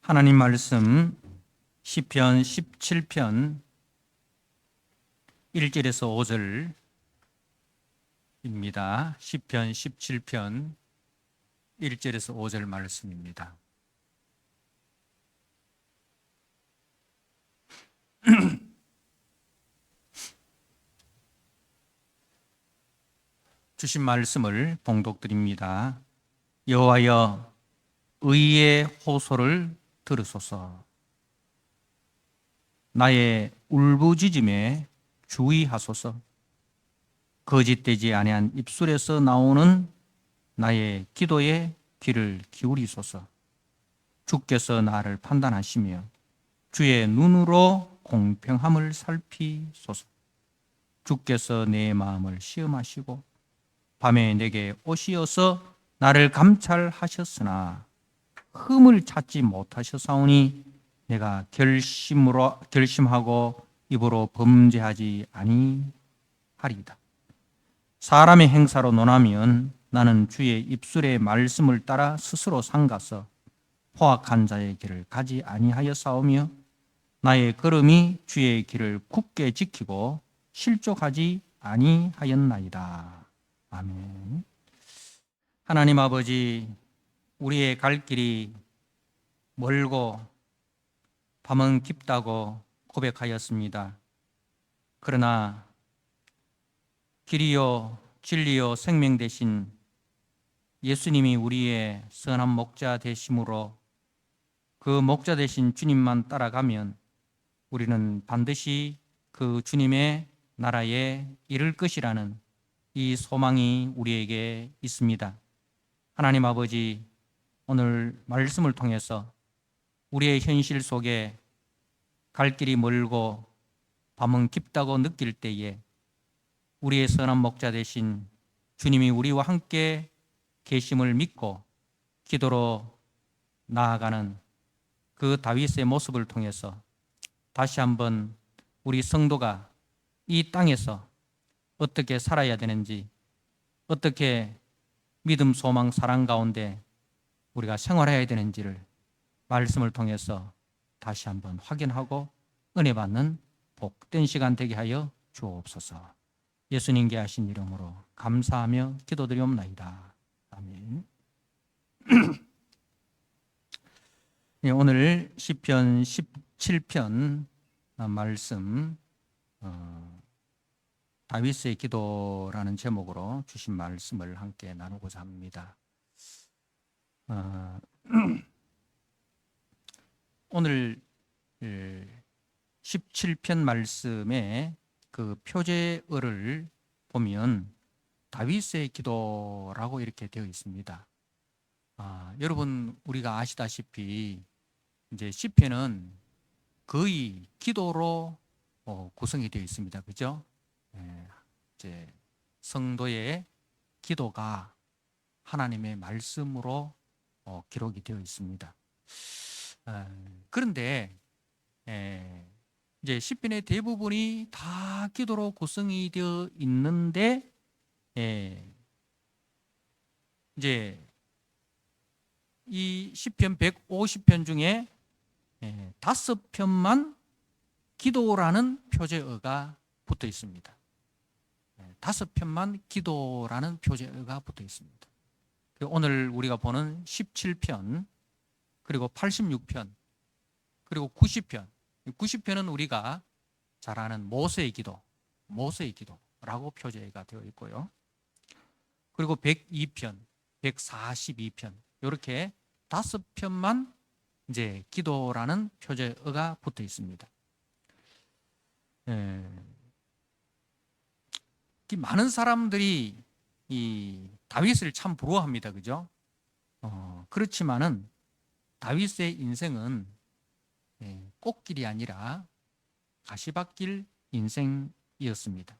하나님 말씀 시편 17편 1절에서 5절입니다. 시편 17편 1절에서 5절 말씀입니다. 주신 말씀을 봉독드립니다. 여호와여, 의의 호소를 들으소서. 나의 울부짖음에 주의하소서. 거짓되지 아니한 입술에서 나오는 나의 기도에 귀를 기울이소서. 주께서 나를 판단하시며 주의 눈으로 공평함을 살피소서. 주께서 내 마음을 시험하시고 밤에 내게 오시어서 나를 감찰하셨으나 흠을 찾지 못하셨사오니 내가 결심하고 입으로 범죄하지 아니하리이다. 사람의 행사로 논하면 나는 주의 입술의 말씀을 따라 스스로 삼가서 포악한 자의 길을 가지 아니하였사오며 나의 걸음이 주의 길을 굳게 지키고 실족하지 아니하였나이다. 아멘. 하나님 아버지, 우리의 갈 길이 멀고 밤은 깊다고 고백하였습니다. 그러나 길이요 진리요 생명 되신 예수님이 우리의 선한 목자 되심으로 그 목자 되신 주님만 따라가면 우리는 반드시 그 주님의 나라에 이를 것이라는 이 소망이 우리에게 있습니다. 하나님 아버지, 오늘 말씀을 통해서 우리의 현실 속에 갈 길이 멀고 밤은 깊다고 느낄 때에 우리의 선한 목자 되신 주님이 우리와 함께 계심을 믿고 기도로 나아가는 그 다윗의 모습을 통해서 다시 한번 우리 성도가 이 땅에서 어떻게 살아야 되는지, 어떻게 믿음, 소망, 사랑 가운데 우리가 생활해야 되는지를 말씀을 통해서 다시 한번 확인하고 은혜 받는 복된 시간 되게 하여 주옵소서. 예수님께 하신 이름으로 감사하며 기도드리옵나이다. 아멘. 오늘 시편 17편 말씀 다윗의 기도라는 제목으로 주신 말씀을 함께 나누고자 합니다. 오늘 17편 말씀의 그 표제어를 보면 다윗의 기도라고 이렇게 되어 있습니다. 여러분, 우리가 아시다시피 이제 시편은 거의 기도로 구성이 되어 있습니다. 그죠? 이제 성도의 기도가 하나님의 말씀으로 기록이 되어 있습니다. 그런데 이제 시편의 대부분이 다 기도로 구성이 되어 있는데 이제 이 시편 150편 중에 5편만 기도라는 표제어가 붙어 있습니다. 5편만 기도라는 표제어가 붙어 있습니다. 오늘 우리가 보는 17편, 그리고 86편, 그리고 90편. 90편은 우리가 잘 아는 모세의 기도라고 표제가 되어 있고요. 그리고 102편, 142편 이렇게 5편만 이제 기도라는 표제어가 붙어 있습니다. 많은 사람들이 이 다윗을 참 부러워합니다. 그죠? 그렇지만은 다윗의 인생은 꽃길이 아니라 가시밭길 인생이었습니다.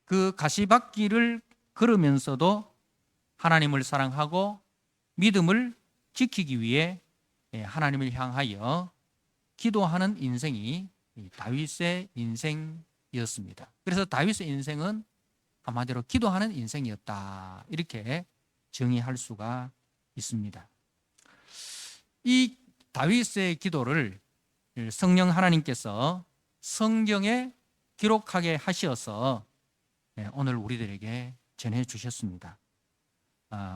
그 가시밭길을 걸으면서도 하나님을 사랑하고 믿음을 지키기 위해 하나님을 향하여 기도하는 인생이 다윗의 인생이었습니다. 그래서 다윗의 인생은 한마디로 기도하는 인생이었다, 이렇게 정의할 수가 있습니다. 이 다윗의 기도를 성령 하나님께서 성경에 기록하게 하시어서 오늘 우리들에게 전해 주셨습니다.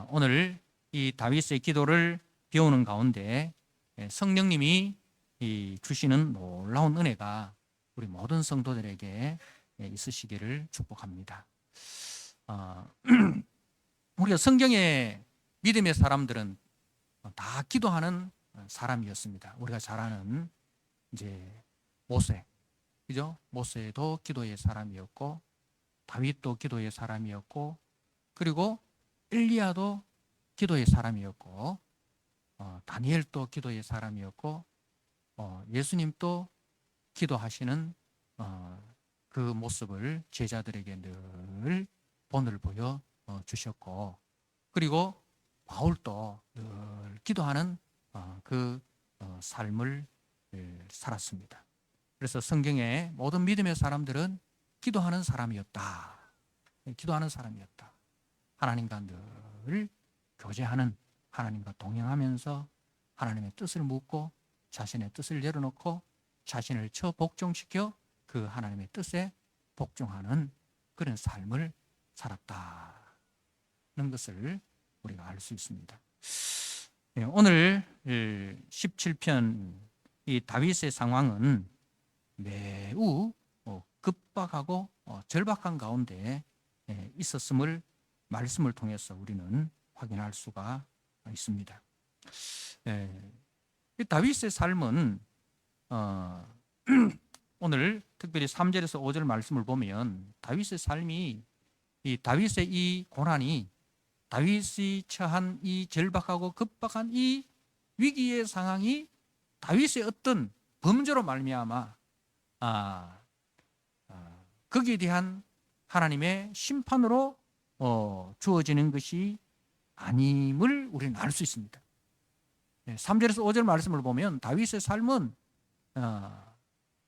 오늘 이 다윗의 기도를 배우는 가운데 성령님이 주시는 놀라운 은혜가 우리 모든 성도들에게 있으시기를 축복합니다. 우리가 성경의 믿음의 사람들은 다 기도하는 사람이었습니다. 우리가 잘 아는 이제 모세, 그죠? 모세도 기도의 사람이었고, 다윗도 기도의 사람이었고, 그리고 엘리야도 기도의 사람이었고, 다니엘도 기도의 사람이었고, 예수님도 기도하시는 그 모습을 제자들에게 늘 본을 보여 주셨고, 그리고 바울도 늘 기도하는 그 삶을 살았습니다. 그래서 성경의 모든 믿음의 사람들은 기도하는 사람이었다. 기도하는 사람이었다. 하나님과 늘 교제하는, 하나님과 동행하면서 하나님의 뜻을 묻고 자신의 뜻을 내려놓고 자신을 처복종시켜 그 하나님의 뜻에 복종하는 그런 삶을 살았다는 것을 우리가 알 수 있습니다. 오늘 17편 이 다윗의 상황은 매우 급박하고 절박한 가운데 있었음을 말씀을 통해서 우리는 확인할 수가 있습니다. 다윗의 삶은 오늘 특별히 3절에서 5절 말씀을 보면 다윗의 삶이 이 다윗의 이 고난이 다윗이 처한 이 절박하고 급박한 이 위기의 상황이 다윗의 어떤 범죄로 말미암아 거기에 대한 하나님의 심판으로 주어지는 것이 아님을 우리는 알 수 있습니다. 3절에서 5절 말씀을 보면 다윗의 삶은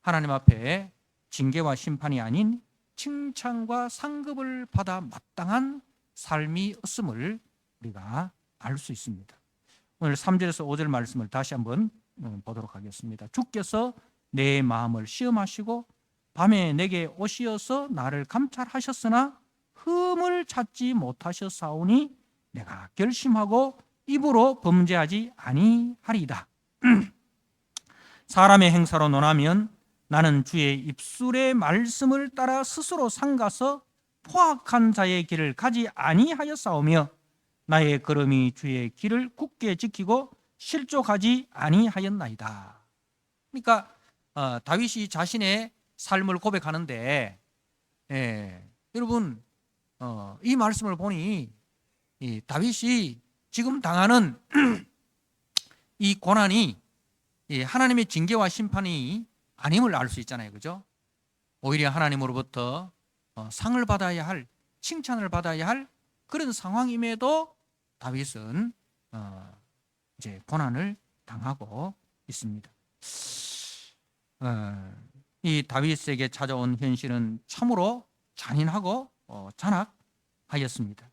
하나님 앞에 징계와 심판이 아닌 칭찬과 상급을 받아 마땅한 삶이었음을 우리가 알 수 있습니다. 오늘 3절에서 5절 말씀을 다시 한번 보도록 하겠습니다. 주께서 내 마음을 시험하시고 밤에 내게 오시어서 나를 감찰하셨으나 흠을 찾지 못하셨사오니 내가 결심하고 입으로 범죄하지 아니하리이다. 사람의 행사로 논하면 나는 주의 입술의 말씀을 따라 스스로 삼가서 포악한 자의 길을 가지 아니하였사오며 나의 걸음이 주의 길을 굳게 지키고 실족하지 아니하였나이다. 그러니까 다윗이 자신의 삶을 고백하는데 여러분 이 말씀을 보니 이 다윗이 지금 당하는 이 고난이 하나님의 징계와 심판이 아님을 알 수 있잖아요, 그죠? 오히려 하나님으로부터 상을 받아야 할, 칭찬을 받아야 할 그런 상황임에도 다윗은 이제 고난을 당하고 있습니다. 이 다윗에게 찾아온 현실은 참으로 잔인하고 잔악하였습니다.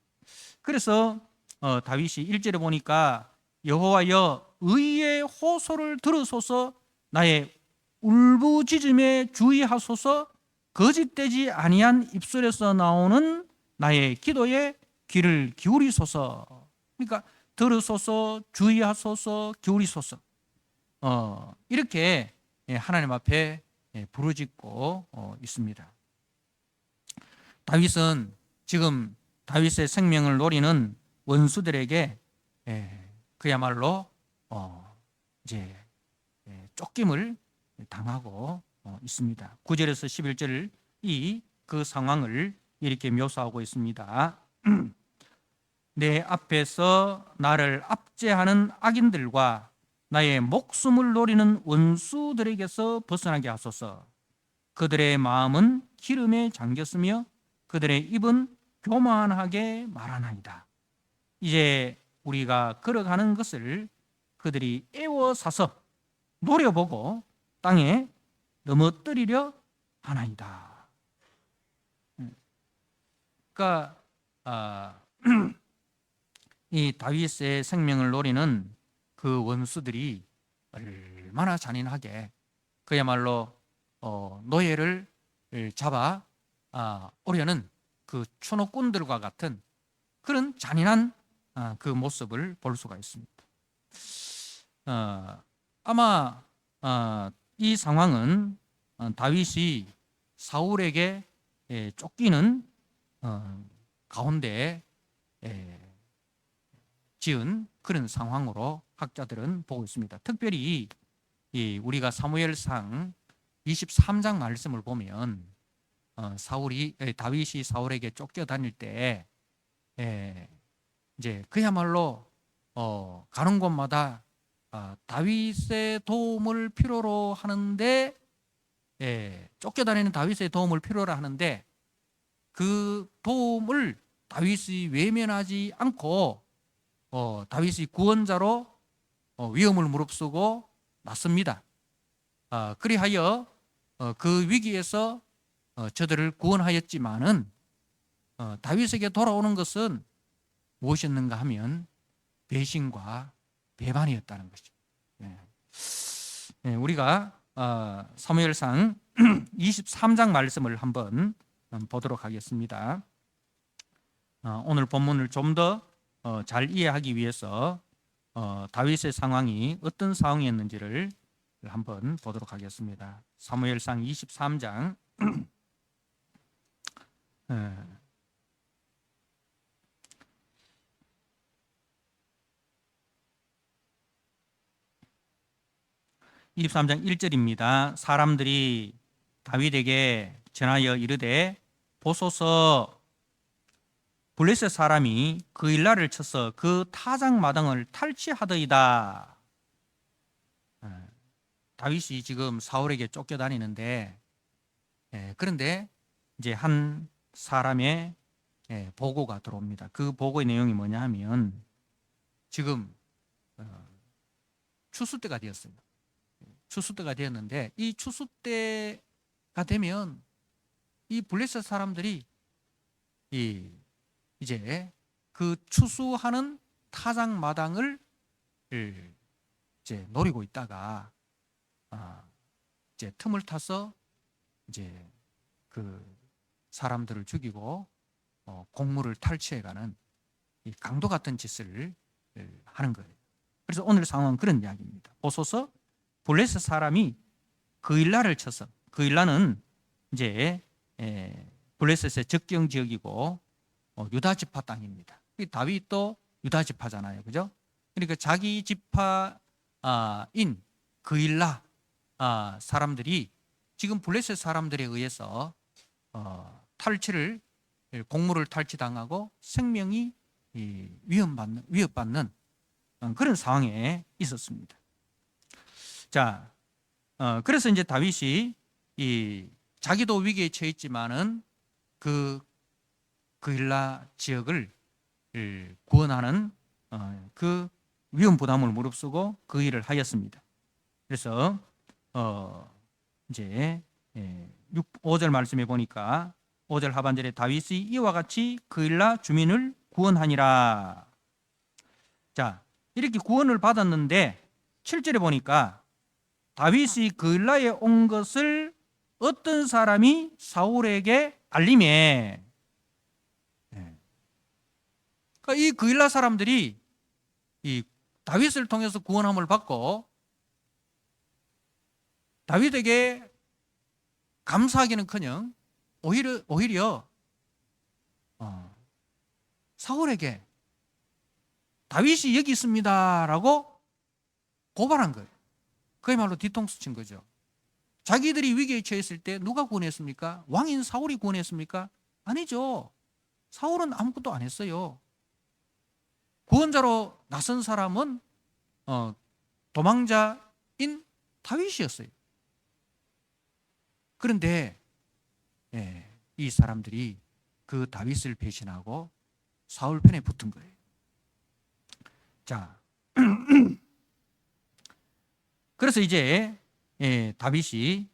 그래서 다윗이 1절에 보니까 여호와여 의의 호소를 들으소서 나의 울부짖음에 주의하소서 거짓되지 아니한 입술에서 나오는 나의 기도에 귀를 기울이소서. 그러니까 들으소서, 주의하소서, 기울이소서. 이렇게 하나님 앞에 부르짖고 있습니다. 다윗은 지금 다윗의 생명을 노리는 원수들에게 그야말로 이제 쫓김을 당하고 있습니다. 9절에서 11절 그 상황을 이렇게 묘사하고 있습니다. 내 앞에서 나를 압제하는 악인들과 나의 목숨을 노리는 원수들에게서 벗어나게 하소서. 그들의 마음은 기름에 잠겼으며 그들의 입은 교만하게 말하나이다. 이제 우리가 걸어가는 것을 그들이 애워사서 노려보고 땅에 넘어뜨리려 하나이다. 그러니까 이 다윗의 생명을 노리는 그 그 원수들이 얼마나 잔인하게 그야말로 노예를 잡아 오려는 그 추노꾼들과 같은 그런 잔인한 그 모습을 볼 수가 있습니다. 아마 이 상황은 다윗이 사울에게 쫓기는 가운데 지은 그런 상황으로 학자들은 보고 있습니다. 특별히 우리가 사무엘상 23장 말씀을 보면 다윗이 사울에게 쫓겨다닐 때 이제 그야말로 가는 곳마다 다윗의 도움을 필요로 하는데 쫓겨다니는 다윗의 도움을 필요로 하는데 그 도움을 다윗이 외면하지 않고 다윗이 구원자로 위험을 무릅쓰고 났습니다. 그리하여 그 위기에서 저들을 구원하였지만은 다윗에게 돌아오는 것은 무엇이었는가 하면 배신과 배반이었다는 것이죠. 우리가 사무엘상 23장 말씀을 한번 보도록 하겠습니다. 오늘 본문을 좀 더 잘 이해하기 위해서 다윗의 상황이 어떤 상황이었는지를 한번 보도록 하겠습니다. 사무엘상 23장 23장 1절입니다. 사람들이 다윗에게 전하여 이르되 보소서 블레셋 사람이 그일라를 쳐서 그 타작 마당을 탈취하더이다. 다윗이 지금 사울에게 쫓겨다니는데 그런데 이제 한 사람의 보고가 들어옵니다. 그 보고의 내용이 뭐냐 하면 지금 추수 때가 되었습니다. 추수 때가 되었는데 이 추수 때가 되면 이 블레셋 사람들이 이제 그 추수하는 타작 마당을 이제 노리고 있다가 이제 틈을 타서 이제 그 사람들을 죽이고 곡물을 탈취해가는 이 강도 같은 짓을 하는 거예요. 그래서 오늘 상황은 그런 이야기입니다. 보소서 블레셋 사람이 그일라를 쳐서, 그일라는 이제 블레셋의 적경 지역이고 유다 지파 땅입니다. 다윗도 유다 지파잖아요, 그죠? 그러니까 자기 지파인 그일라 사람들이 지금 블레셋 사람들에 의해서 곡물을 탈취당하고 생명이 위협받는 그런 상황에 있었습니다. 자, 그래서 이제 다윗이 자기도 위기에 처해 있지만은 그일라 지역을 구원하는 그 위험 부담을 무릅쓰고 그 일을 하였습니다. 그래서 이제 5절 말씀에 보니까 5절 하반절에 다윗이 이와 같이 그일라 주민을 구원하니라. 자, 이렇게 구원을 받았는데 7절에 보니까 다윗이 그일라에 온 것을 어떤 사람이 사울에게 알림해. 그러니까 이 그일라 사람들이 이 다윗을 통해서 구원함을 받고 다윗에게 감사하기는커녕 오히려 사울에게 다윗이 여기 있습니다라고 고발한 거예요. 그야말로 뒤통수 친 거죠. 자기들이 위기에 처했을 때 누가 구원했습니까? 왕인 사울이 구원했습니까? 아니죠. 사울은 아무것도 안 했어요. 구원자로 나선 사람은 도망자인 다윗이었어요. 그런데 이 사람들이 그 다윗을 배신하고 사울 편에 붙은 거예요. 자, 그래서 이제 다윗이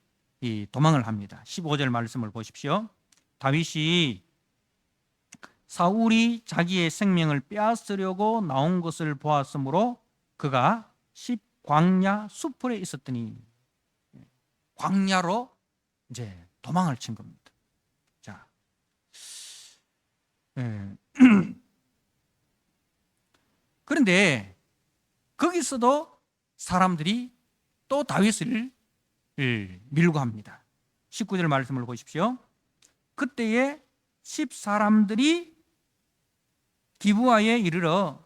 도망을 합니다. 15절 말씀을 보십시오. 다윗이 사울이 자기의 생명을 빼앗으려고 나온 것을 보았으므로 그가 광야 수풀에 있었더니 광야로 이제 도망을 친 겁니다. 자, 그런데 거기서도 사람들이 또 다윗을 밀고 합니다. 19절 말씀을 보십시오. 그때에 10사람들이 기브아에 이르러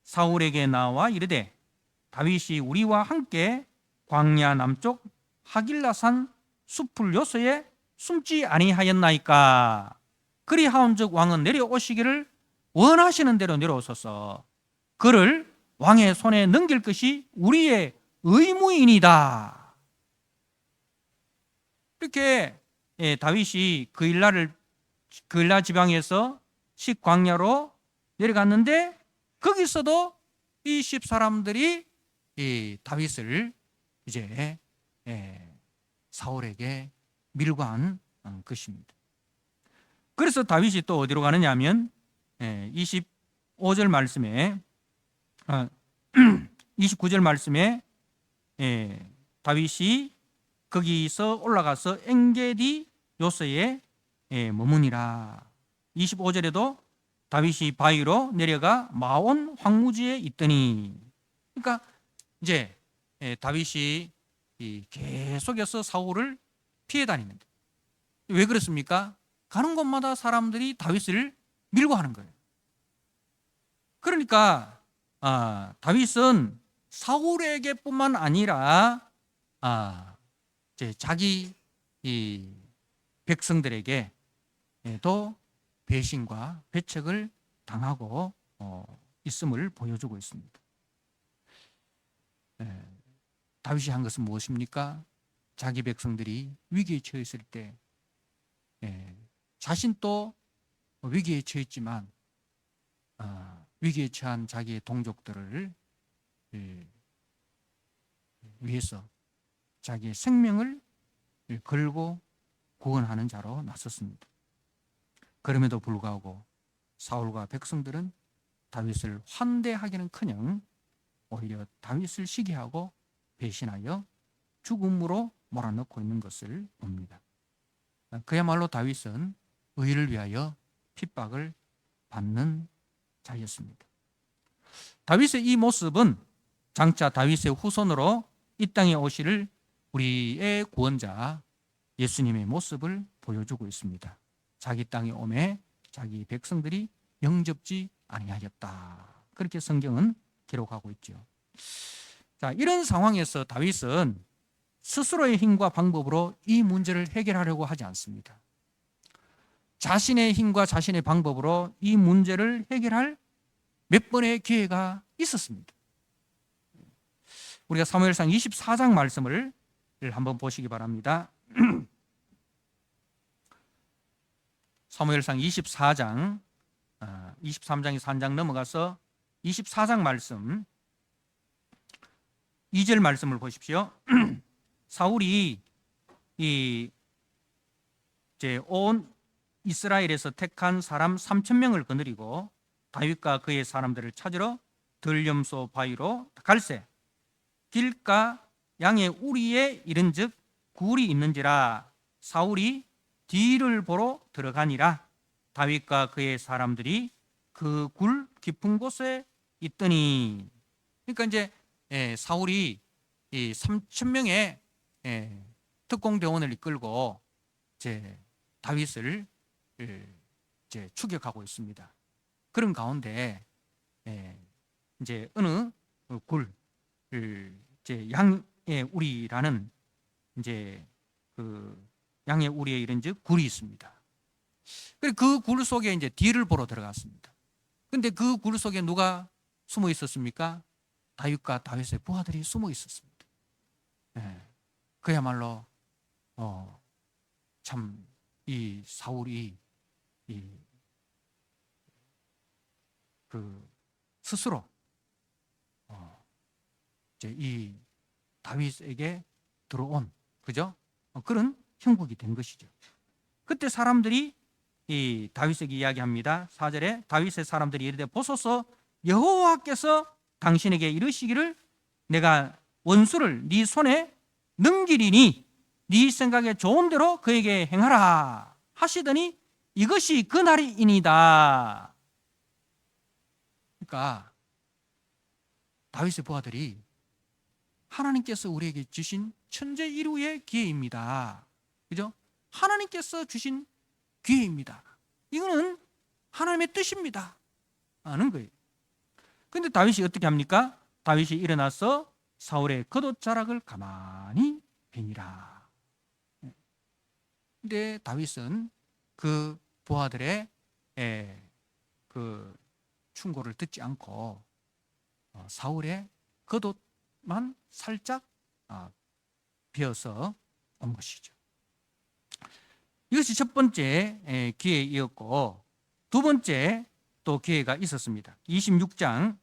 사울에게 나와 이르되 다윗이 우리와 함께 광야 남쪽 하길라산 숲을 요새에 숨지 아니하였나이까. 그리하온즉 왕은 내려오시기를 원하시는 대로 내려오소서. 그를 왕의 손에 넘길 것이 우리의 의무이니이다. 이렇게 다윗이 그일라 지방에서 식광야로 내려갔는데 거기서도 이 10사람들이 이 다윗을 이제 사울에게 밀고 한 것입니다. 그래서 다윗이 또 어디로 가느냐 하면 25절 말씀에 29절 말씀에 다윗이 거기서 올라가서 엔게디 요새에 머무니라. 25절에도 다윗이 바위로 내려가 마온 황무지에 있더니, 그러니까 이제 다윗이 계속해서 사울을 피해 다니는데 왜 그렇습니까? 가는 곳마다 사람들이 다윗을 밀고 하는 거예요. 그러니까 다윗은 사울에게뿐만 아니라 이제 자기 이 백성들에게도 배신과 배척을 당하고 있음을 보여주고 있습니다. 다윗이 한 것은 무엇입니까? 자기 백성들이 위기에 처했을 때 자신도 위기에 처했지만 위기에 처한 자기의 동족들을 위해서 자기의 생명을 걸고 구원하는 자로 나섰습니다. 그럼에도 불구하고 사울과 백성들은 다윗을 환대하기는커녕 오히려 다윗을 시기하고 배신하여 죽음으로 몰아넣고 있는 것을 봅니다. 그야말로 다윗은 의를 위하여 핍박을 받는 자였습니다. 다윗의 이 모습은 장차 다윗의 후손으로 이 땅에 오실 우리의 구원자 예수님의 모습을 보여주고 있습니다. 자기 땅에 오매 자기 백성들이 영접지 아니하였다. 그렇게 성경은 기록하고 있죠. 자, 이런 상황에서 다윗은 스스로의 힘과 방법으로 이 문제를 해결하려고 하지 않습니다. 자신의 힘과 자신의 방법으로 이 문제를 해결할 몇 번의 기회가 있었습니다. 우리가 사무엘상 24장 말씀을 한번 보시기 바랍니다. 사무엘상 24장 23장에서 한 장 넘어가서 24장 말씀 2절 말씀을 보십시오. 사울이 이제 온 이스라엘에서 택한 사람 3,000명을 거느리고 다윗과 그의 사람들을 찾으러 들염소 바위로 갈새 길가 양의 우리에 이른즉 굴이 있는지라 사울이 뒤를 보러 들어가니라. 다윗과 그의 사람들이 그 굴 깊은 곳에 있더니, 그러니까 이제 사울이 이 3,000명의 특공대원을 이끌고 이제 다윗을 이제 추격하고 있습니다. 그런 가운데 이제 어느 굴 이제 양의 우리라는 이제 그 양의 우리에 이른즉 굴이 있습니다. 그 굴 속에 이제 뒤를 보러 들어갔습니다. 근데 그 굴 속에 누가 숨어 있었습니까? 다윗과 다윗의 부하들이 숨어 있었습니다. 그야말로 참 이 사울이 그 스스로 이제 이 다윗에게 들어온 그죠? 그런 형국이 된 것이죠. 그때 사람들이 이 다윗에게 이야기합니다. 4절에 다윗의 사람들이 이르되 보소서 여호와께서 당신에게 이르시기를 내가 원수를 네 손에 넘기리니 네 생각에 좋은 대로 그에게 행하라 하시더니 이것이 그 날이니이다. 그러니까 다윗의 부하들이 하나님께서 우리에게 주신 천재일우의 기회입니다. 그죠? 하나님께서 주신 기회입니다. 이거는 하나님의 뜻입니다. 하는 거예요. 근데 다윗이 어떻게 합니까? 다윗이 일어나서 사울의 겉옷자락을 가만히 베니라. 근데 다윗은 그 부하들의 그 충고를 듣지 않고 사울의 겉옷만 살짝 베어서 온 것이죠. 이것이 첫 번째 기회이었고, 두 번째 또 기회가 있었습니다. 26장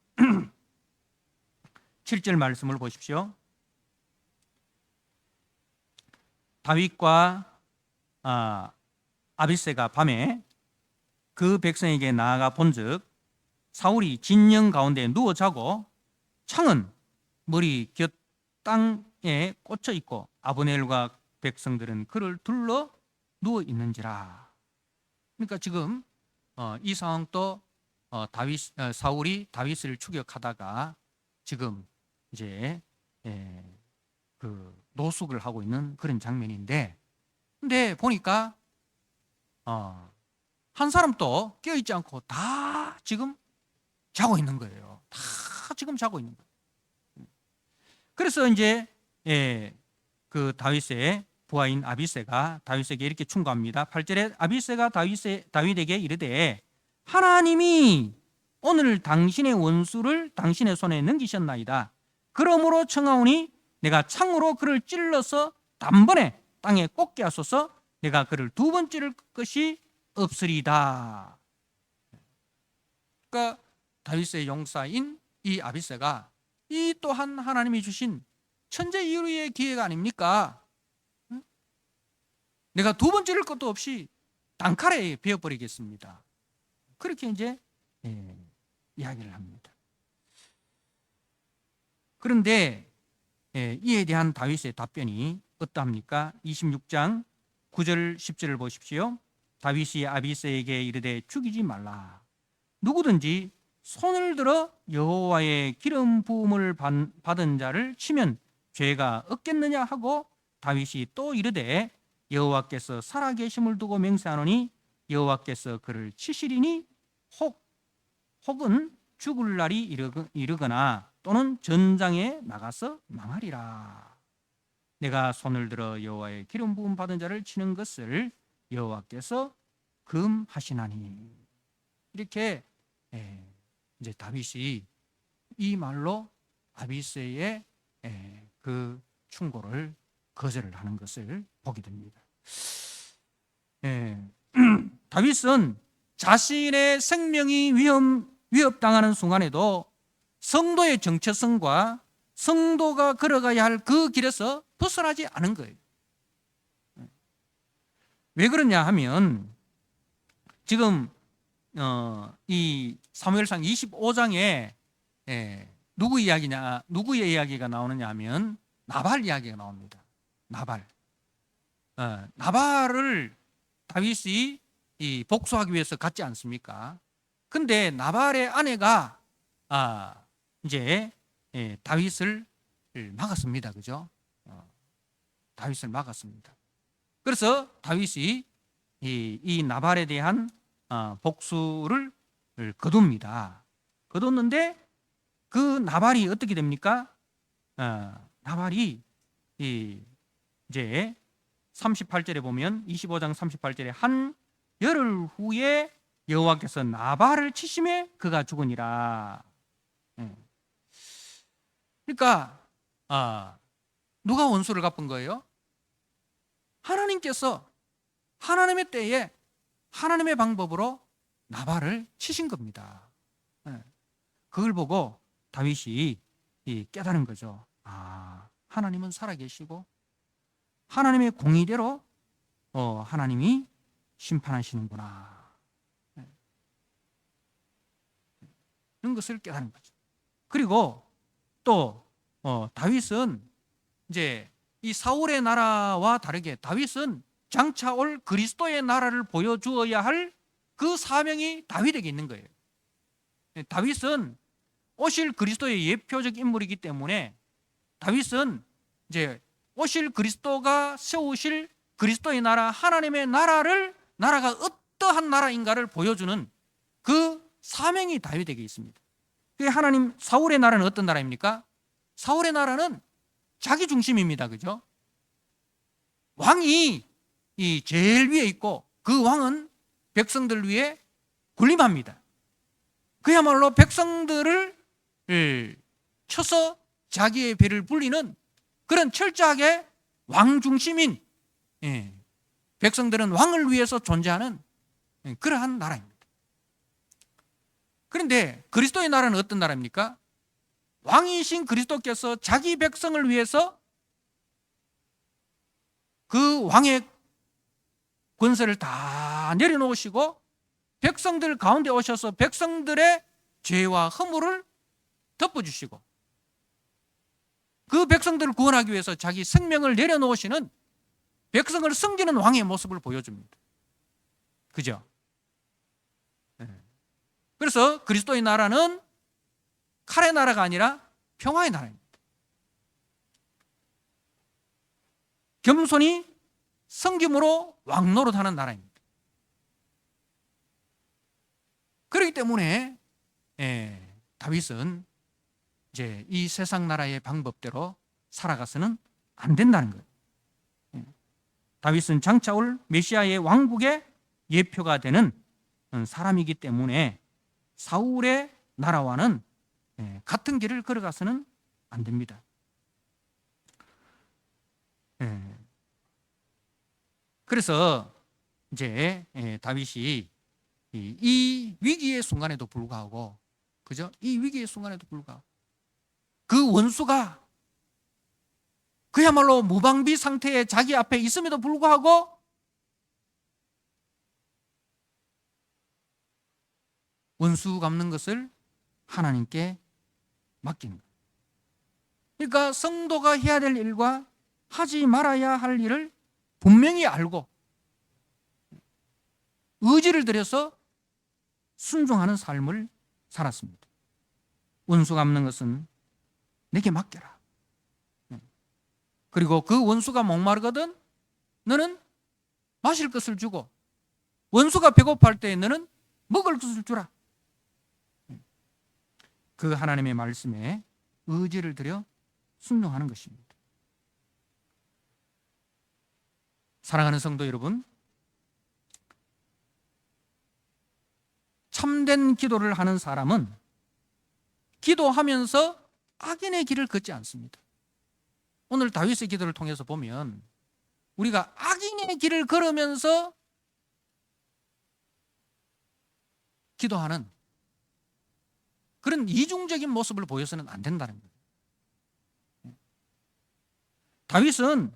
7절 말씀을 보십시오. 다윗과 아비새가 밤에 그 백성에게 나아가 본즉 사울이 진영 가운데 누워 자고 창은 머리 곁 땅에 꽂혀 있고 아브넬과 백성들은 그를 둘러 누워 있는지라. 그러니까 지금 이 상황도 사울이 다윗을 추격하다가 지금 이제 그 노숙을 하고 있는 그런 장면인데, 근데 보니까 한 사람도 깨어있지 않고 다 지금 자고 있는 거예요. 다 지금 자고 있는 거예요. 그래서 이제 그 다윗의 부하인 아비새가 다윗에게 이렇게 충고합니다. 8절에 아비새가 다윗에게 이르되 하나님이 오늘 당신의 원수를 당신의 손에 넘기셨나이다. 그러므로 청하오니 내가 창으로 그를 찔러서 단번에 땅에 꽂게 하소서. 내가 그를 두 번 찌를 것이 없으리다. 그러니까 다윗의 용사인 이 아비새가 이 또한 하나님이 주신 천재일우의 기회가 아닙니까? 내가 두 번 찌를 것도 없이 단칼에 베어버리겠습니다. 그렇게 이제 이야기를 합니다. 그런데 이에 대한 다윗의 답변이 어떠합니까? 26장 9절 10절을 보십시오. 다윗이 아비새에게 이르되 죽이지 말라. 누구든지 손을 들어 여호와의 기름 부음을 받은 자를 치면 죄가 없겠느냐 하고 다윗이 또 이르되 여호와께서 살아계심을 두고 맹세하노니 여호와께서 그를 치시리니 혹은 죽을 날이 이르거나 또는 전장에 나가서 망하리라. 내가 손을 들어 여호와의 기름 부음 받은 자를 치는 것을 여호와께서 금하시나니. 이렇게 이제 다윗이 이 말로 아비새의 그 충고를 거절을 하는 것을 보게 됩니다. 다윗은 자신의 생명이 위협당하는 순간에도 성도의 정체성과 성도가 걸어가야 할 그 길에서 벗어나지 않은 거예요. 왜 그러냐 하면 지금 이 사무엘상 25장에 누구의 이야기가 나오느냐 하면 나발 이야기가 나옵니다. 나발을 다윗이 복수하기 위해서 갔지 않습니까? 근데 나발의 아내가 이제 다윗을 막았습니다. 그죠? 다윗을 막았습니다. 그래서 다윗이 이 나발에 대한 복수를 거둡니다. 거뒀는데 그 나발이 어떻게 됩니까? 나발이 이제 38절에 보면 25장 38절에 한 열흘 후에 여호와께서 나발을 치심에 그가 죽으니라. 그러니까 누가 원수를 갚은 거예요? 하나님께서 하나님의 때에 하나님의 방법으로 나발을 치신 겁니다. 그걸 보고 다윗이 깨달은 거죠. 하나님은 살아계시고 하나님의 공의대로 하나님이 심판하시는구나. 이런 것을 깨달은 거죠. 그리고 또 다윗은 이제 이 사울의 나라와 다르게 다윗은 장차 올 그리스도의 나라를 보여주어야 할 그 사명이 다윗에게 있는 거예요. 다윗은 오실 그리스도의 예표적 인물이기 때문에 다윗은 이제 오실 그리스도가 세우실 그리스도의 나라, 하나님의 나라가 어떠한 나라인가를 보여주는 그 사명이 다윗에게 있습니다. 하나님 사울의 나라는 어떤 나라입니까? 사울의 나라는 자기 중심입니다. 그죠? 왕이 이 제일 위에 있고 그 왕은 백성들 위에 군림합니다. 그야말로 백성들을 쳐서 자기의 배를 불리는 그런 철저하게 왕 중심인, 백성들은 왕을 위해서 존재하는 그러한 나라입니다. 그런데 그리스도의 나라는 어떤 나라입니까? 왕이신 그리스도께서 자기 백성을 위해서 그 왕의 권세를 다 내려놓으시고 백성들 가운데 오셔서 백성들의 죄와 허물을 덮어주시고 그 백성들을 구원하기 위해서 자기 생명을 내려놓으시는 백성을 섬기는 왕의 모습을 보여줍니다. 그죠? 그래서 그리스도의 나라는 칼의 나라가 아니라 평화의 나라입니다. 겸손히 섬김으로 왕노릇하는 나라입니다. 그렇기 때문에 다윗은 이제 이 세상 나라의 방법대로 살아가서는 안 된다는 거예요. 다윗은 장차 올 메시아의 왕국의 예표가 되는 사람이기 때문에 사울의 나라와는 같은 길을 걸어가서는 안 됩니다. 그래서 이제 다윗이 이 위기의 순간에도 불구하고, 그죠? 이 위기의 순간에도 불구하고 그 원수가 그야말로 무방비 상태에 자기 앞에 있음에도 불구하고 원수 갚는 것을 하나님께 맡기는 거예요. 그러니까 성도가 해야 될 일과 하지 말아야 할 일을 분명히 알고 의지를 들여서 순종하는 삶을 살았습니다. 원수 갚는 것은 내게 맡겨라. 그리고 그 원수가 목마르거든 너는 마실 것을 주고, 원수가 배고파할 때 너는 먹을 것을 주라. 그 하나님의 말씀에 의지를 들여 순종하는 것입니다. 사랑하는 성도 여러분, 참된 기도를 하는 사람은 기도하면서 악인의 길을 걷지 않습니다. 오늘 다윗의 기도를 통해서 보면 우리가 악인의 길을 걸으면서 기도하는 그런 이중적인 모습을 보여서는 안 된다는 거예요. 다윗은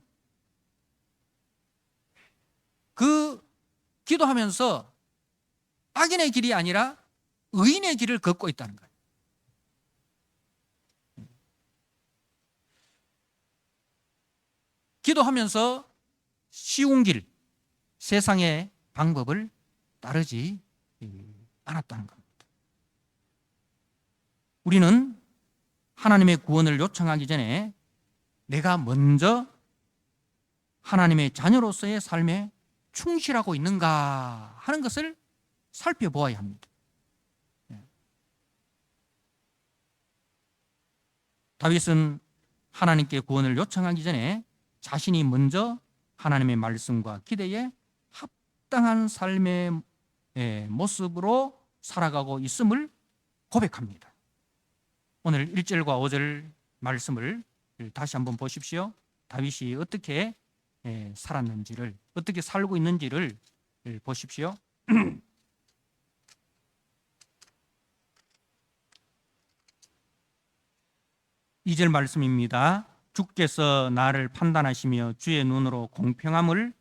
그 기도하면서 악인의 길이 아니라 의인의 길을 걷고 있다는 거예요. 기도하면서 쉬운 길, 세상의 방법을 따르지 않았다는 겁니다. 우리는 하나님의 구원을 요청하기 전에 내가 먼저 하나님의 자녀로서의 삶에 충실하고 있는가 하는 것을 살펴보아야 합니다. 다윗은 하나님께 구원을 요청하기 전에 자신이 먼저 하나님의 말씀과 기대에 합당한 삶의 모습으로 살아가고 있음을 고백합니다. 오늘 1절과 5절 말씀을 다시 한번 보십시오. 다윗이 어떻게 살았는지를, 어떻게 살고 있는지를 보십시오. 2절 말씀입니다. 주께서 나를 판단하시며 주의 눈으로 공평함을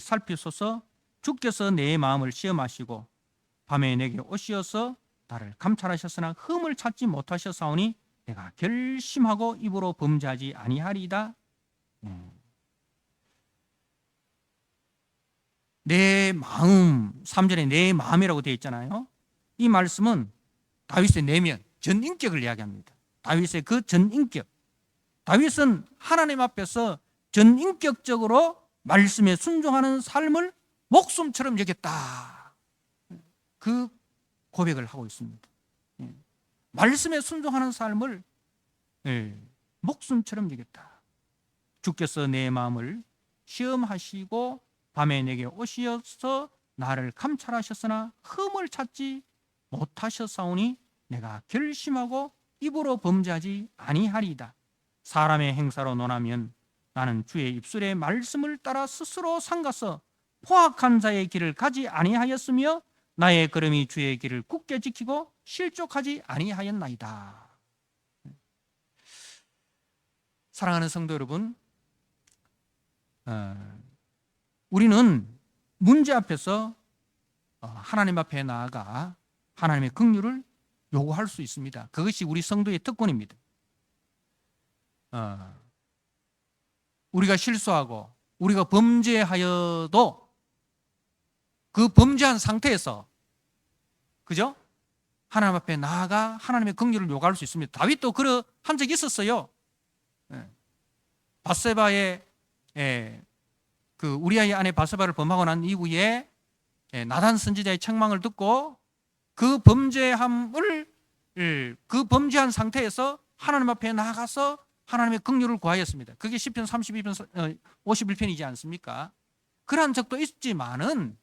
살피소서. 주께서 내 마음을 시험하시고 밤에 내게 오시어서 나를 감찰하셨으나 흠을 찾지 못하셨사오니 내가 결심하고 입으로 범죄하지 아니하리이다. 내 마음, 3절에 내 마음이라고 되어 있잖아요. 이 말씀은 다윗의 내면, 전인격을 이야기합니다. 다윗의 그 전인격. 다윗은 하나님 앞에서 전인격적으로 말씀에 순종하는 삶을 목숨처럼 여겼다. 그 고백을 하고 있습니다. 말씀에 순종하는 삶을 목숨처럼 여겼다. 주께서 내 마음을 시험하시고 밤에 내게 오시어서 나를 감찰하셨으나 흠을 찾지 못하셨사오니 내가 결심하고 입으로 범죄하지 아니하리이다. 사람의 행사로 논하면 나는 주의 입술의 말씀을 따라 스스로 삼가서 포악한 자의 길을 가지 아니하였으며 나의 걸음이 주의 길을 굳게 지키고 실족하지 아니하였나이다. 사랑하는 성도 여러분, 우리는 문제 앞에서 하나님 앞에 나아가 하나님의 긍휼을 요구할 수 있습니다. 그것이 우리 성도의 특권입니다. 우리가 실수하고 우리가 범죄하여도 그 범죄한 상태에서, 그죠? 하나님 앞에 나아가 하나님의 긍휼을 요구할 수 있습니다. 다윗도 그러한 적이 있었어요. 밧세바의 그 우리아의 아내 밧세바를 범하고 난 이후에 나단 선지자의 책망을 듣고 그 범죄한 상태에서 하나님 앞에 나아가서 하나님의 긍휼을 구하였습니다. 그게 시편 32편 51편이지 않습니까? 그러한 적도 있지만은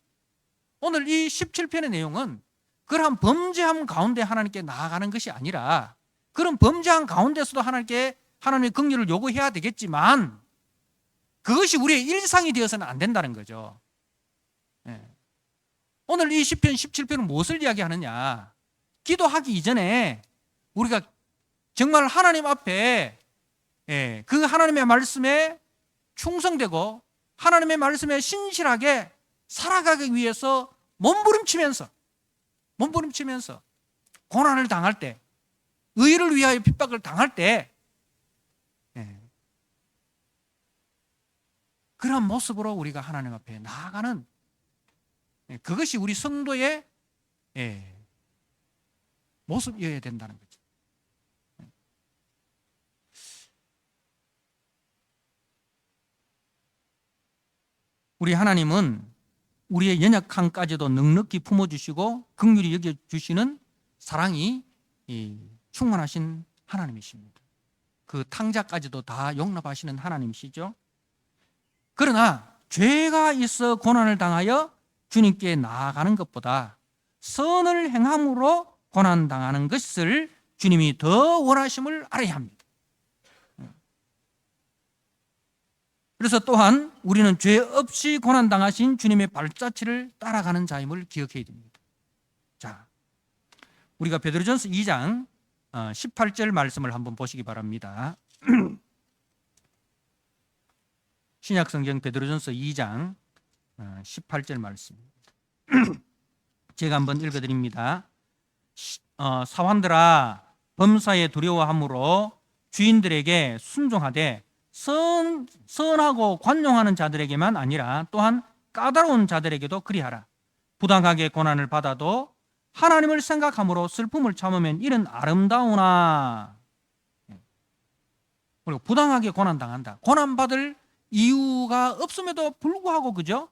오늘 이 17편의 내용은 그러한 범죄함 가운데 하나님께 나아가는 것이 아니라, 그런 범죄한 가운데서도 하나님께 하나님의 긍휼을 요구해야 되겠지만 그것이 우리의 일상이 되어서는 안 된다는 거죠. 오늘 이 시편 17편은 무엇을 이야기하느냐? 기도하기 이전에 우리가 정말 하나님 앞에 그 하나님의 말씀에 충성되고 하나님의 말씀에 신실하게 살아가기 위해서 몸부림치면서 고난을 당할 때, 의를 위하여 핍박을 당할 때 그런 모습으로 우리가 하나님 앞에 나아가는, 그것이 우리 성도의 모습이어야 된다는 거죠. 우리 하나님은 우리의 연약함까지도 넉넉히 품어주시고 긍휼히 여겨주시는 사랑이 충만하신 하나님이십니다. 그 탕자까지도 다 용납하시는 하나님이시죠. 그러나 죄가 있어 고난을 당하여 주님께 나아가는 것보다 선을 행함으로 고난당하는 것을 주님이 더 원하심을 알아야 합니다. 그래서 또한 우리는 죄 없이 고난당하신 주님의 발자취를 따라가는 자임을 기억해야 됩니다. 자, 우리가 베드로전서 2장 18절 말씀을 한번 보시기 바랍니다. 신약성경 베드로전서 2장 18절 말씀입니다. 제가 한번 읽어드립니다. 사환들아, 범사에 두려워함으로 주인들에게 순종하되 선하고 관용하는 자들에게만 아니라 또한 까다로운 자들에게도 그리하라. 부당하게 고난을 받아도 하나님을 생각함으로 슬픔을 참으면 이는 아름다우나. 그리고 부당하게 고난당한다. 고난받을 이유가 없음에도 불구하고, 그죠?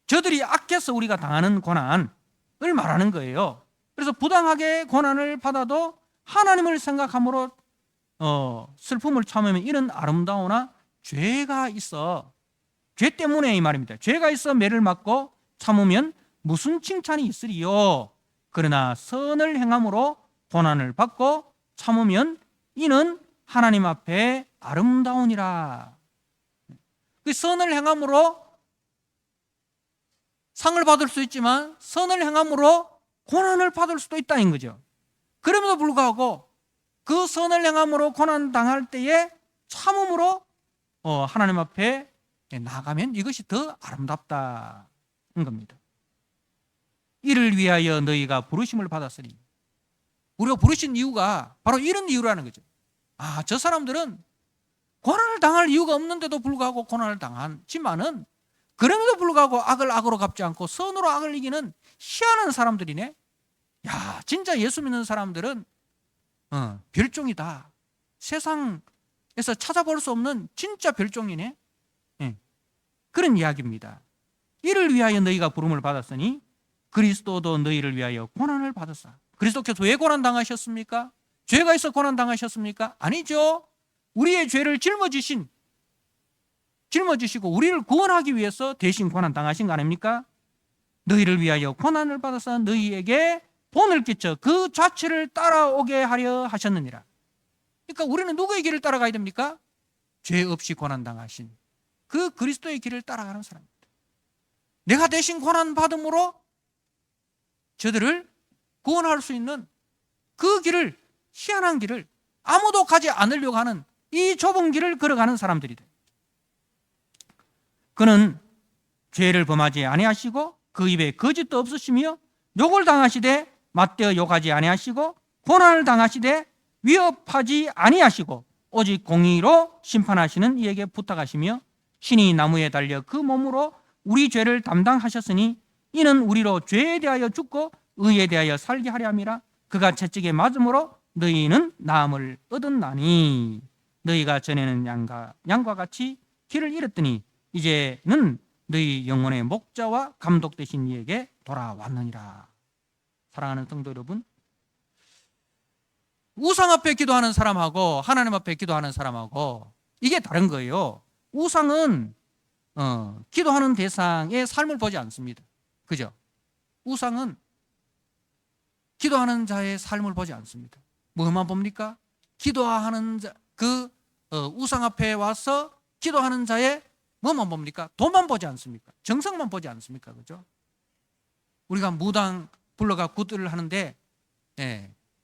저들이 악해서 우리가 당하는 고난을 말하는 거예요. 그래서 부당하게 고난을 받아도 하나님을 생각함으로 슬픔을 참으면 이는 아름다우나, 죄가 있어, 죄 때문에 이 말입니다. 죄가 있어 매를 맞고 참으면 무슨 칭찬이 있으리요. 그러나 선을 행함으로 고난을 받고 참으면 이는 하나님 앞에 아름다우니라. 그 선을 행함으로 상을 받을 수 있지만 선을 행함으로 고난을 받을 수도 있다는 거죠. 그럼에도 불구하고 그 선을 행함으로 고난 당할 때에 참음으로 하나님 앞에 나가면 이것이 더 아름답다는 겁니다. 이를 위하여 너희가 부르심을 받았으니, 우리가 부르신 이유가 바로 이런 이유라는 거죠. 아, 저 사람들은 고난을 당할 이유가 없는데도 불구하고 고난을 당하지만은 그럼에도 불구하고 악을 악으로 갚지 않고 선으로 악을 이기는 희한한 사람들이네. 야, 진짜 예수 믿는 사람들은 별종이다. 세상에서 찾아볼 수 없는 진짜 별종이네. 예, 그런 이야기입니다. 이를 위하여 너희가 부름을 받았으니 그리스도도 너희를 위하여 고난을 받았사. 그리스도께서 왜 고난 당하셨습니까? 죄가 있어 고난 당하셨습니까? 아니죠. 우리의 죄를 짊어지시고 우리를 구원하기 위해서 대신 고난 당하신 거 아닙니까? 너희를 위하여 고난을 받아서 너희에게 본을 끼쳐 그 자체를 따라오게 하려 하셨느니라. 그러니까 우리는 누구의 길을 따라가야 됩니까? 죄 없이 고난 당하신 그 그리스도의 길을 따라가는 사람입니다. 내가 대신 고난 받음으로 저들을 구원할 수 있는 그 길을, 희한한 길을, 아무도 가지 않으려고 하는 이 좁은 길을 걸어가는 사람들이다. 그는 죄를 범하지 아니하시고 그 입에 거짓도 없으시며 욕을 당하시되 맞대어 욕하지 아니하시고 고난을 당하시되 위협하지 아니하시고 오직 공의로 심판하시는 이에게 부탁하시며 신이 나무에 달려 그 몸으로 우리 죄를 담당하셨으니 이는 우리로 죄에 대하여 죽고 의에 대하여 살게 하려 함이라. 그가 채찍에 맞음으로 너희는 나음을 얻었나니 너희가 전에는 양과 같이 길을 잃었더니 이제는 너희 영혼의 목자와 감독 되신 이에게 돌아왔느니라. 사랑하는 성도 여러분, 우상 앞에 기도하는 사람하고 하나님 앞에 기도하는 사람하고 이게 다른 거예요. 우상은 기도하는 대상의 삶을 보지 않습니다. 그죠? 우상은 기도하는 자의 삶을 보지 않습니다. 뭐만 봅니까? 기도하는 자, 우상 앞에 와서 기도하는 자의 뭐만 봅니까? 돈만 보지 않습니까? 정성만 보지 않습니까? 그죠? 우리가 무당 불러가 구들을 하는데,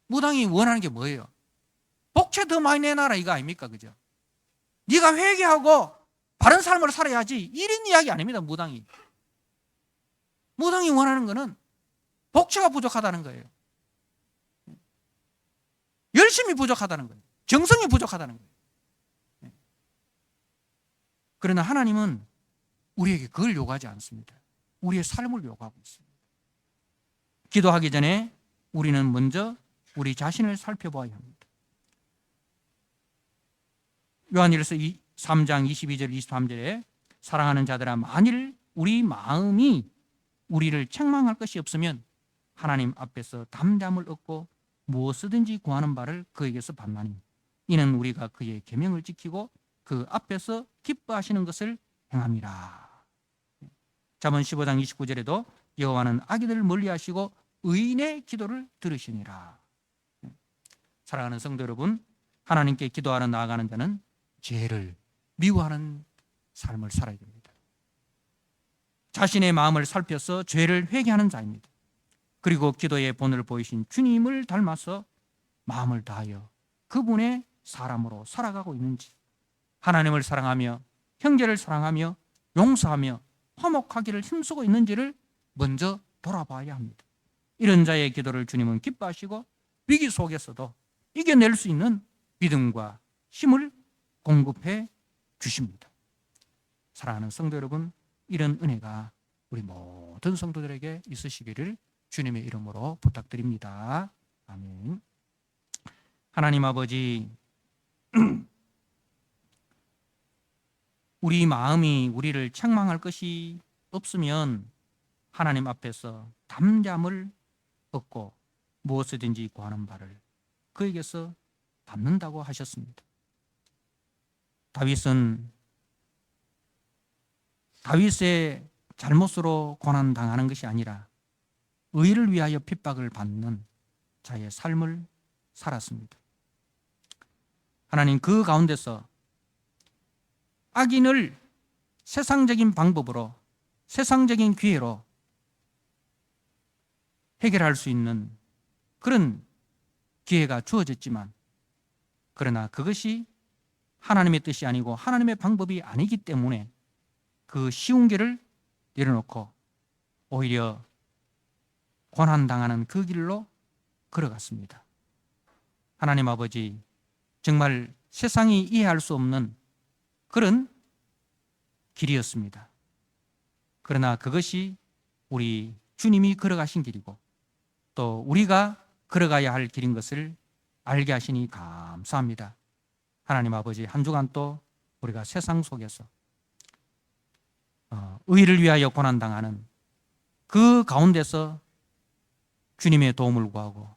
무당이 원하는 게 뭐예요? 복채 더 많이 내놔라 이거 아닙니까? 그죠? 네가 회개하고 바른 삶을 살아야지 이런 이야기 아닙니다. 무당이 원하는 거는 복채가 부족하다는 거예요. 열심이 부족하다는 거예요. 정성이 부족하다는 거예요. 그러나 하나님은 우리에게 그걸 요구하지 않습니다. 우리의 삶을 요구하고 있습니다. 기도하기 전에 우리는 먼저 우리 자신을 살펴봐야 합니다. 요한일서 3장 22절 23절에 사랑하는 자들아 만일 우리 마음이 우리를 책망할 것이 없으면 하나님 앞에서 담대함을 얻고 무엇이든지 구하는 바를 그에게서 받나니 이는 우리가 그의 계명을 지키고 그 앞에서 기뻐하시는 것을 행함이라. 잠언 15장 29절에도 여호와는 악인들을 멀리하시고 의인의 기도를 들으시니라. 사랑하는 성도 여러분, 하나님께 기도하러 나아가는 자는 죄를 미워하는 삶을 살아야 됩니다. 자신의 마음을 살펴서 죄를 회개하는 자입니다. 그리고 기도의 본을 보이신 주님을 닮아서 마음을 다하여 그분의 사람으로 살아가고 있는지, 하나님을 사랑하며 형제를 사랑하며 용서하며 화목하기를 힘쓰고 있는지를 먼저 돌아봐야 합니다. 이런 자의 기도를 주님은 기뻐하시고 위기 속에서도 이겨낼 수 있는 믿음과 힘을 공급해 주십니다. 사랑하는 성도 여러분, 이런 은혜가 우리 모든 성도들에게 있으시기를 주님의 이름으로 부탁드립니다. 아멘. 하나님 아버지, 우리 마음이 우리를 책망할 것이 없으면 하나님 앞에서 담대함을 얻고 무엇이든지 구하는 바를 그에게서 받는다고 하셨습니다. 다윗의 잘못으로 고난당하는 것이 아니라 의를 위하여 핍박을 받는 자의 삶을 살았습니다. 하나님, 그 가운데서 악인을 세상적인 방법으로, 세상적인 기회로 해결할 수 있는 그런 기회가 주어졌지만, 그러나 그것이 하나님의 뜻이 아니고 하나님의 방법이 아니기 때문에 그 쉬운 길을 내려놓고 오히려 고난당하는 그 길로 걸어갔습니다. 하나님 아버지, 정말 세상이 이해할 수 없는 그런 길이었습니다. 그러나 그것이 우리 주님이 걸어가신 길이고 또 우리가 걸어가야 할 길인 것을 알게 하시니 감사합니다. 하나님 아버지, 한 주간 또 우리가 세상 속에서 의를 위하여 고난당하는 그 가운데서 주님의 도움을 구하고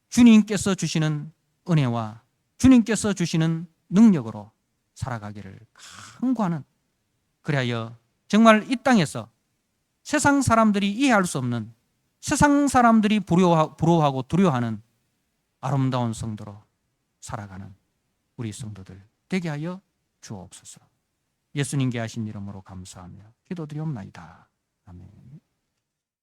주님께서 주시는 은혜와 주님께서 주시는 능력으로 살아가기를 간구하는, 그리하여 정말 이 땅에서 세상 사람들이 이해할 수 없는, 세상 사람들이 부러워하고 두려워하는 아름다운 성도로 살아가는 우리 성도들 되게 하여 주옵소서. 예수님께 하신 이름으로 감사하며 기도드리옵나이다. 아멘.